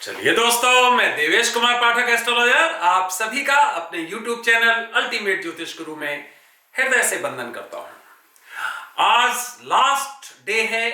चलिए दोस्तों, मैं देवेश कुमार पाठक एस्ट्रोलॉजर आप सभी का अपने YouTube चैनल अल्टीमेट ज्योतिष गुरु में हृदय से वंदन करता हूं। आज लास्ट डे है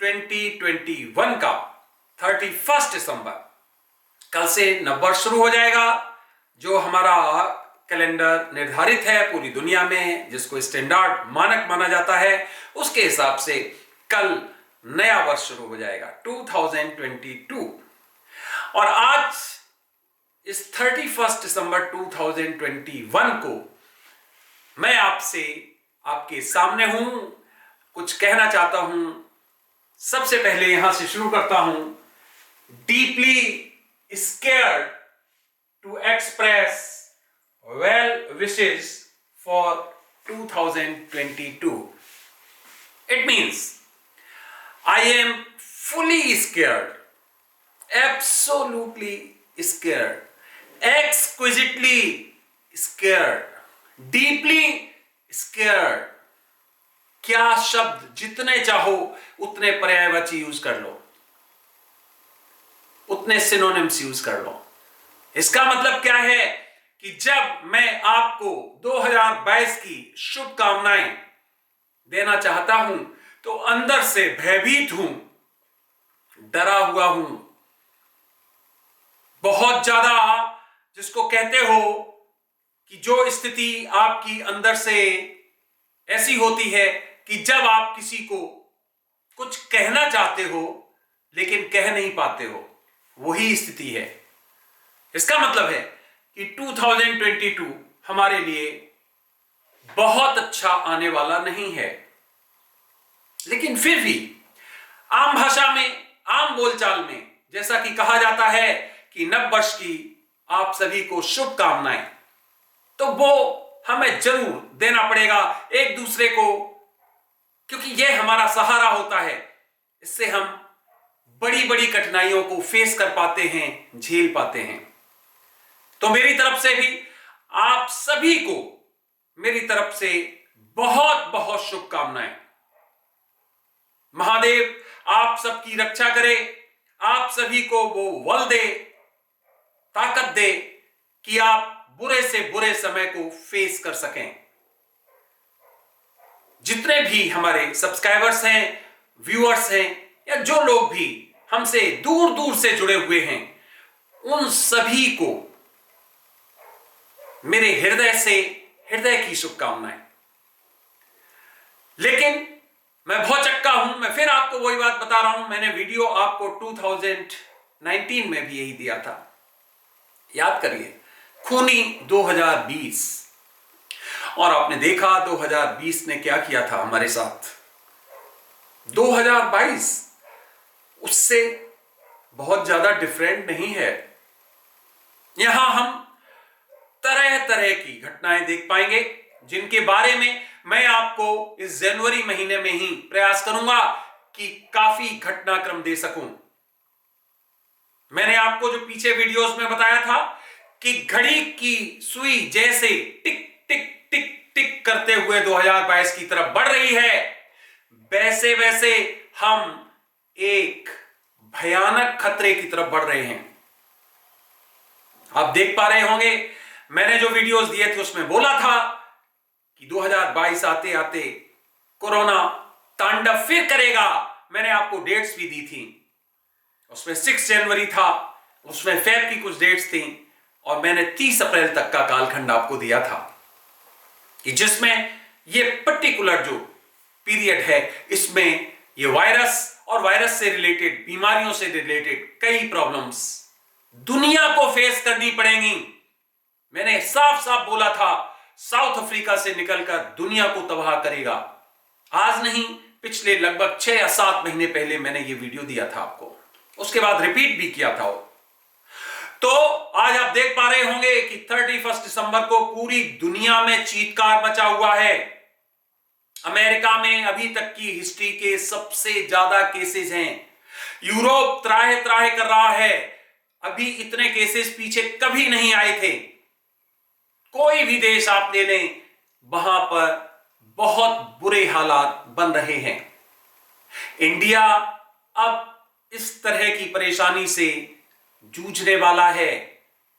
2021 का 31 दिसंबर। कल से नववर्ष शुरू हो जाएगा। जो हमारा कैलेंडर निर्धारित है पूरी दुनिया में, जिसको स्टैंडर्ड मानक माना जाता है, उसके हिसाब से कल नया वर्ष शुरू हो जाएगा 2022। और आज इस 31 दिसंबर 2021 को मैं आपसे आपके सामने हूं, कुछ कहना चाहता हूं। सबसे पहले यहां से शुरू करता हूं। Deeply scared to express well wishes for 2022। It means I am fully scared, absolutely scared, exquisitely scared, deeply scared। क्या शब्द जितने चाहो उतने पर्यायवाची यूज कर लो, उतने सिनोनिम्स यूज कर लो। इसका मतलब क्या है कि जब मैं आपको 2022 की शुभकामनाएं देना चाहता हूं तो अंदर से भयभीत हूं, डरा हुआ हूं, बहुत ज्यादा, जिसको कहते हो कि जो स्थिति आपकी अंदर से ऐसी होती है कि जब आप किसी को कुछ कहना चाहते हो लेकिन कह नहीं पाते हो, वही स्थिति है। इसका मतलब है कि 2022 हमारे लिए बहुत अच्छा आने वाला नहीं है। लेकिन फिर भी आम भाषा में, आम बोलचाल में जैसा कि कहा जाता है कि नव वर्ष की आप सभी को शुभकामनाएं, तो वो हमें जरूर देना पड़ेगा एक दूसरे को, क्योंकि यह हमारा सहारा होता है। इससे हम बड़ी बड़ी कठिनाइयों को फेस कर पाते हैं, झेल पाते हैं। तो मेरी तरफ से भी आप सभी को मेरी तरफ से बहुत बहुत शुभकामनाएं। महादेव आप सबकी रक्षा करे, आप सभी को वो बल दे, ताकत दे कि आप बुरे से बुरे समय को फेस कर सकें। जितने भी हमारे सब्सक्राइबर्स हैं, व्यूअर्स हैं, या जो लोग भी हमसे दूर दूर से जुड़े हुए हैं, उन सभी को मेरे हृदय से हृदय की शुभकामनाएं। लेकिन मैं बहुत चक्का हूं, मैं फिर आपको वही बात बता रहा हूं। मैंने वीडियो आपको 2019 में भी यही दिया था, याद करिए, खूनी 2020। और आपने देखा 2020 ने क्या किया था हमारे साथ। 2022 उससे बहुत ज्यादा डिफरेंट नहीं है। यहां हम तरह तरह की घटनाएं देख पाएंगे, जिनके बारे में मैं आपको इस जनवरी महीने में ही प्रयास करूंगा कि काफी घटनाक्रम दे सकूं। मैंने आपको जो पीछे वीडियोस में बताया था कि घड़ी की सुई जैसे टिक टिक टिक टिक करते हुए 2022 की तरफ बढ़ रही है, वैसे वैसे हम एक भयानक खतरे की तरफ बढ़ रहे हैं। आप देख पा रहे होंगे, मैंने जो वीडियोस दिए थे उसमें बोला था कि 2022 आते आते कोरोना तांडव फिर करेगा। मैंने आपको डेट्स भी दी थी, उसमें 6 जनवरी था, उसमें फेब की कुछ डेट्स थी, और मैंने 30 अप्रैल तक का कालखंड आपको दिया था कि जिसमें ये पर्टिकुलर जो पीरियड है, इसमें ये वायरस और वायरस से रिलेटेड, बीमारियों से रिलेटेड कई प्रॉब्लम्स दुनिया को फेस करनी पड़ेंगी। मैंने साफ साफ बोला था, साउथ अफ्रीका से निकलकर दुनिया को तबाह करेगा। आज नहीं, पिछले लगभग 6 या 7 महीने पहले मैंने ये वीडियो दिया था आपको, उसके बाद रिपीट भी किया था। तो आज आप देख पा रहे होंगे कि 31 दिसंबर को पूरी दुनिया में चीत्कार मचा हुआ है। अमेरिका में अभी तक की हिस्ट्री के सबसे ज्यादा केसेस हैं। यूरोप त्राहे त्राहे कर रहा है, अभी इतने केसेस पीछे कभी नहीं आए थे। कोई भी देश आप ले लें, वहां पर बहुत बुरे हालात बन रहे हैं। इंडिया अब इस तरह की परेशानी से जूझने वाला है।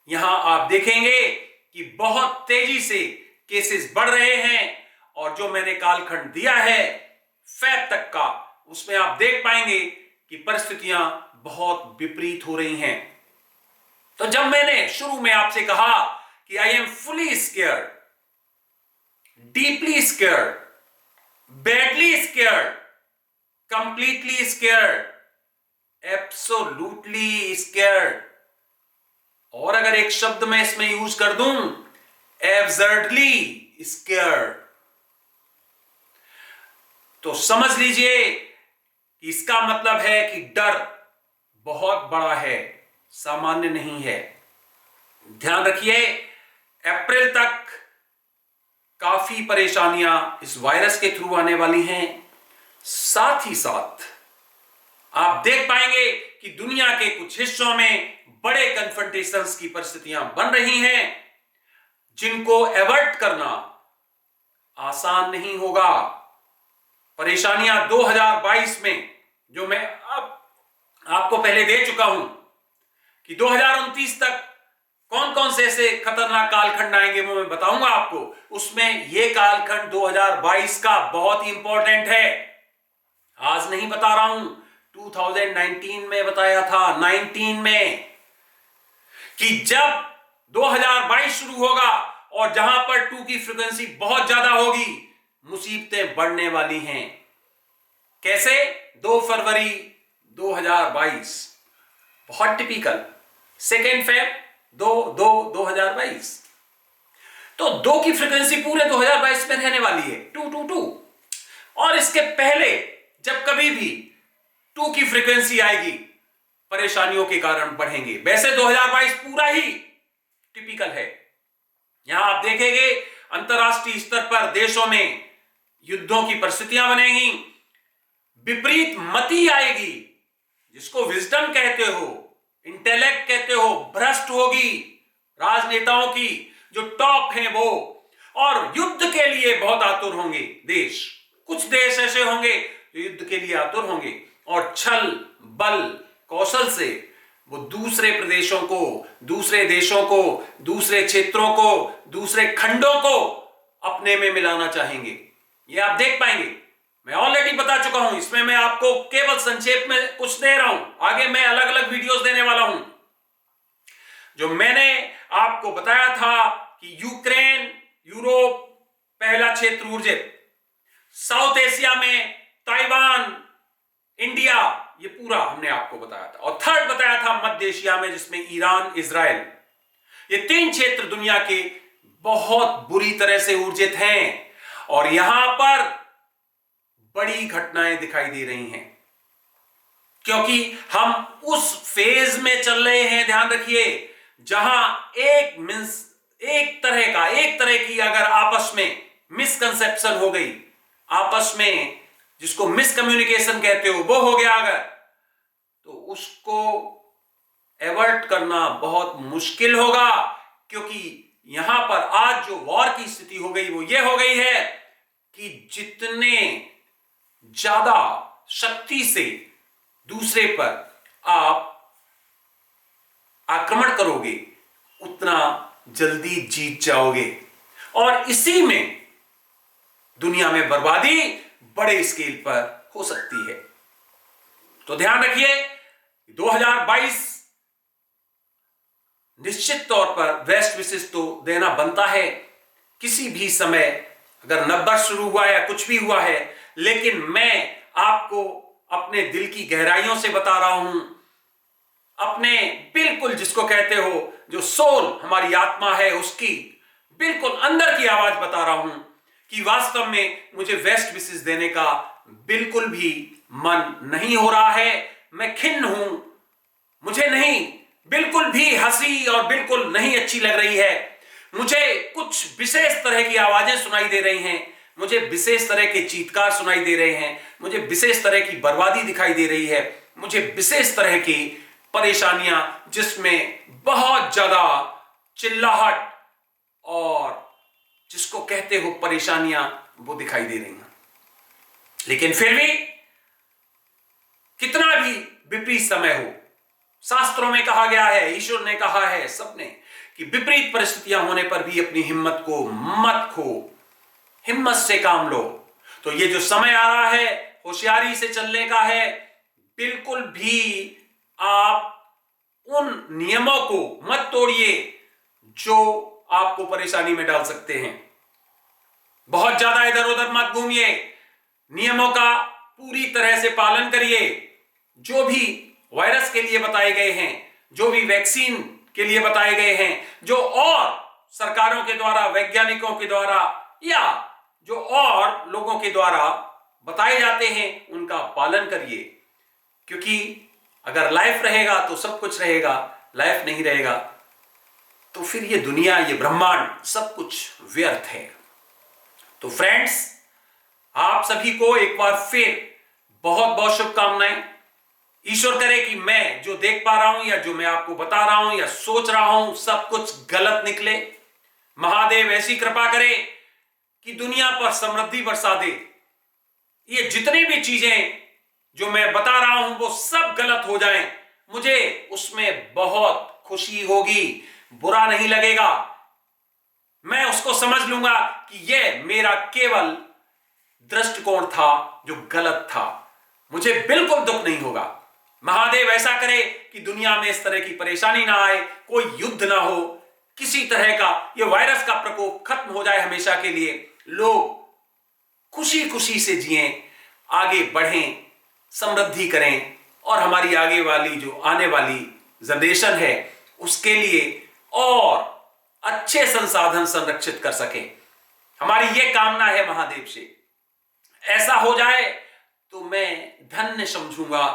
यहां आप देखेंगे कि बहुत तेजी से केसेस बढ़ रहे हैं और जो मैंने कालखंड दिया है फेब तक का, उसमें आप देख पाएंगे कि परिस्थितियां बहुत विपरीत हो रही हैं। तो जब मैंने शुरू में आपसे कहा कि I am fully scared, deeply scared, badly scared, completely scared, absolutely scared, और अगर एक शब्द मैं इसमें यूज कर दूं, एब्सर्डली स्केयर्ड, तो समझ लीजिए इसका मतलब है कि डर बहुत बड़ा है, सामान्य नहीं है। ध्यान रखिए, अप्रैल तक काफी परेशानियां इस वायरस के थ्रू आने वाली हैं। साथ ही साथ आप देख पाएंगे कि दुनिया के कुछ हिस्सों में बड़े कन्फ्रंटेशंस की परिस्थितियां बन रही हैं, जिनको एवर्ट करना आसान नहीं होगा। परेशानियां 2022 में जो मैं आपको पहले दे चुका हूं कि 2029 तक कौन कौन से ऐसे खतरनाक कालखंड आएंगे वो मैं बताऊंगा आपको। उसमें यह कालखंड 2022 का बहुत ही इंपॉर्टेंट है। आज नहीं बता रहा हूं, 2019 में बताया था, 19 में, कि जब 2022 शुरू होगा और जहां पर 2 की फ्रीक्वेंसी बहुत ज्यादा होगी, मुसीबतें बढ़ने वाली हैं। कैसे? 2 फरवरी 2022, बहुत टिपिकल। 2 फेब 2022, तो 2 की फ्रीक्वेंसी पूरे 2022 में रहने वाली है, 222। और इसके पहले जब कभी भी 2 की फ्रीक्वेंसी आएगी, परेशानियों के कारण बढ़ेंगे। वैसे 2022 पूरा ही टिपिकल है। यहां आप देखेंगे अंतरराष्ट्रीय स्तर पर देशों में युद्धों की परिस्थितियां बनेगी, विपरीत मति आएगी, जिसको विजडम कहते हो, इंटेलेक्ट कहते हो, भ्रष्ट होगी राजनेताओं की जो टॉप हैं वो, और युद्ध के लिए बहुत आतुर होंगे देश। कुछ देश ऐसे होंगे जो युद्ध के लिए आतुर होंगे और छल बल कौशल से वो दूसरे प्रदेशों को, दूसरे देशों को, दूसरे क्षेत्रों को, दूसरे खंडों को अपने में मिलाना चाहेंगे। ये आप देख पाएंगे। मैं ऑलरेडी बता चुका हूं, इसमें मैं आपको केवल संक्षेप में कुछ दे रहा हूं, आगे मैं अलग अलग वीडियोस देने वाला हूं। जो मैंने आपको बताया था कि यूक्रेन, यूरोप पहला क्षेत्र ऊर्जित, साउथ एशिया में ताइवान, इंडिया, ये पूरा हमने आपको बताया था। और थर्ड बताया था मध्य एशिया में, जिसमें ईरान, इजराइल, ये 3 क्षेत्र दुनिया के बहुत बुरी तरह से ऊर्जित हैं और यहां पर बड़ी घटनाएं दिखाई दे रही हैं, क्योंकि हम उस फेज में चल रहे हैं, ध्यान रखिए, जहां एक तरह की अगर आपस में मिसकंसेप्शन हो गई, आपस में जिसको मिसकम्युनिकेशन कहते हो वो हो गया अगर, तो उसको एवर्ट करना बहुत मुश्किल होगा। क्योंकि यहां पर आज जो वॉर की स्थिति हो गई वो ये हो गई है कि जितने ज्यादा शक्ति से दूसरे पर आप आक्रमण करोगे, उतना जल्दी जीत जाओगे और इसी में दुनिया में बर्बादी बड़े स्केल पर हो सकती है। तो ध्यान रखिए, 2022 निश्चित तौर पर वेस्ट विशेष तो देना बनता है। किसी भी समय अगर नंबर शुरू हुआ या कुछ भी हुआ है, लेकिन मैं आपको अपने दिल की गहराइयों से बता रहा हूं, अपने बिल्कुल जिसको कहते हो जो सोल, हमारी आत्मा है, उसकी बिल्कुल अंदर की आवाज बता रहा हूं कि वास्तव में मुझे वेस्ट विशेष देने का बिल्कुल भी मन नहीं हो रहा है। मैं खिन्न हूं, मुझे नहीं, बिल्कुल भी हंसी और बिल्कुल नहीं अच्छी लग रही है। मुझे कुछ विशेष तरह की आवाजें सुनाई दे रही हैं, मुझे विशेष तरह के चीत्कार सुनाई दे रहे हैं, मुझे विशेष तरह की बर्बादी दिखाई दे रही है, मुझे विशेष तरह की परेशानियां जिसमें बहुत ज्यादा चिल्लाहट और जिसको कहते हो परेशानियां, वो दिखाई दे रही हैं। लेकिन फिर भी कितना भी विपरीत समय हो। शास्त्रों में कहा गया है, ईश्वर ने कहा है, सबने, कि विपरीत परिस्थितियां होने पर भी अपनी हिम्मत को मत खो, हिम्मत से काम लो। तो ये जो समय आ रहा है होशियारी से चलने का है। बिल्कुल भी आप उन नियमों को मत तोड़िए जो आपको परेशानी में डाल सकते हैं। बहुत ज्यादा इधर उधर मत घूमिए, नियमों का पूरी तरह से पालन करिए। जो भी वायरस के लिए बताए गए हैं, जो भी वैक्सीन के लिए बताए गए हैं, जो और सरकारों के द्वारा, वैज्ञानिकों के द्वारा या जो और लोगों के द्वारा बताए जाते हैं, उनका पालन करिए। क्योंकि अगर लाइफ रहेगा तो सब कुछ रहेगा, लाइफ नहीं रहेगा तो फिर ये दुनिया, ये ब्रह्मांड, सब कुछ व्यर्थ है। तो फ्रेंड्स, आप सभी को एक बार फिर बहुत बहुत शुभकामनाएं। ईश्वर करे कि मैं जो देख पा रहा हूं या जो मैं आपको बता रहा हूं या सोच रहा हूं सब कुछ गलत निकले। महादेव ऐसी कृपा करे कि दुनिया पर समृद्धि बरसा दे। ये जितनी भी चीजें जो मैं बता रहा हूं वो सब गलत हो जाएं, मुझे उसमें बहुत खुशी होगी, बुरा नहीं लगेगा। मैं उसको समझ लूंगा कि यह मेरा केवल दृष्टिकोण था जो गलत था, मुझे बिल्कुल दुख नहीं होगा। महादेव ऐसा करे कि दुनिया में इस तरह की परेशानी ना आए, कोई युद्ध ना हो, किसी तरह का यह वायरस का प्रकोप खत्म हो जाए हमेशा के लिए। लोग खुशी खुशी से जिएं, आगे बढ़ें, समृद्धि करें और हमारी आगे वाली जो आने वाली जनरेशन है उसके लिए और अच्छे संसाधन संरक्षित कर सके। हमारी यह कामना है महादेव से। ऐसा हो जाए तो मैं धन्य समझूंगा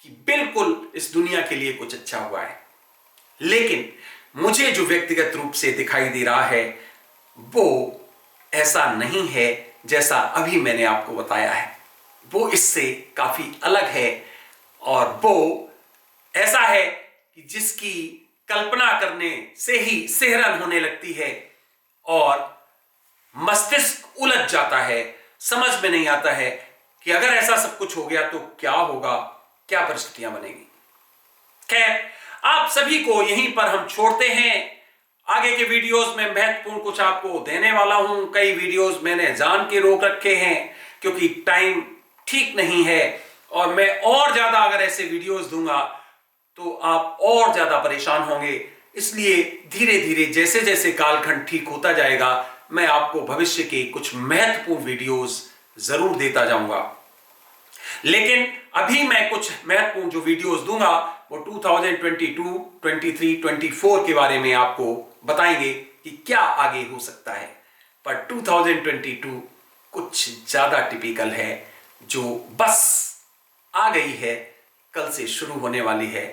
कि बिल्कुल इस दुनिया के लिए कुछ अच्छा हुआ है। लेकिन मुझे जो व्यक्तिगत रूप से दिखाई दे रहा है वो ऐसा नहीं है जैसा अभी मैंने आपको बताया है। वो इससे काफी अलग है और वो ऐसा है कि जिसकी कल्पना करने से ही सिहरन होने लगती है और मस्तिष्क उलझ जाता है। समझ में नहीं आता है कि अगर ऐसा सब कुछ हो गया तो क्या होगा, क्या परिस्थितियां बनेगी। खैर, आप सभी को यहीं पर हम छोड़ते हैं। आगे के वीडियोस में महत्वपूर्ण कुछ आपको देने वाला हूं। कई वीडियोस मैंने जान के रोक रखे हैं क्योंकि टाइम ठीक नहीं है और मैं और ज्यादा अगर ऐसे वीडियोस दूंगा तो आप और ज्यादा परेशान होंगे। इसलिए धीरे धीरे जैसे जैसे कालखंड ठीक होता जाएगा मैं आपको भविष्य के कुछ महत्वपूर्ण वीडियोस जरूर देता जाऊंगा। लेकिन अभी मैं कुछ महत्वपूर्ण जो वीडियोस दूंगा वो 2022, 23, 24 के बारे में आपको बताएंगे कि क्या आगे हो सकता है। पर 2022 कुछ ज्यादा टिपिकल है, जो बस आ गई है, कल से शुरू होने वाली है।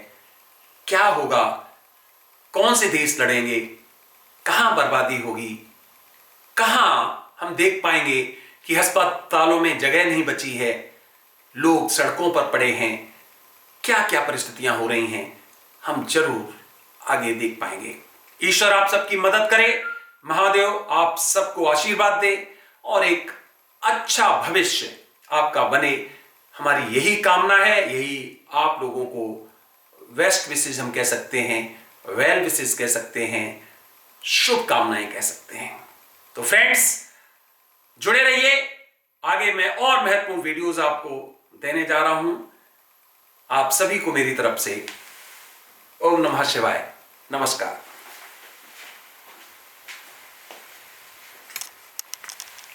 क्या होगा, कौन से देश लड़ेंगे, कहां बर्बादी होगी, कहां हम देख पाएंगे कि अस्पतालों में जगह नहीं बची है, लोग सड़कों पर पड़े हैं, क्या क्या परिस्थितियां हो रही हैं, हम जरूर आगे देख पाएंगे। ईश्वर आप सबकी मदद करे, महादेव आप सबको आशीर्वाद दे और एक अच्छा भविष्य आपका बने। हमारी यही कामना है, यही आप लोगों को बेस्ट विशेष हम कह सकते हैं, वेल विशेष कह सकते हैं, शुभकामनाएं कह सकते हैं। तो फ्रेंड्स, जुड़े रहिए, आगे मैं और महत्वपूर्ण वीडियोस आपको देने जा रहा हूं। आप सभी को मेरी तरफ से ओम नमः शिवाय, नमस्कार।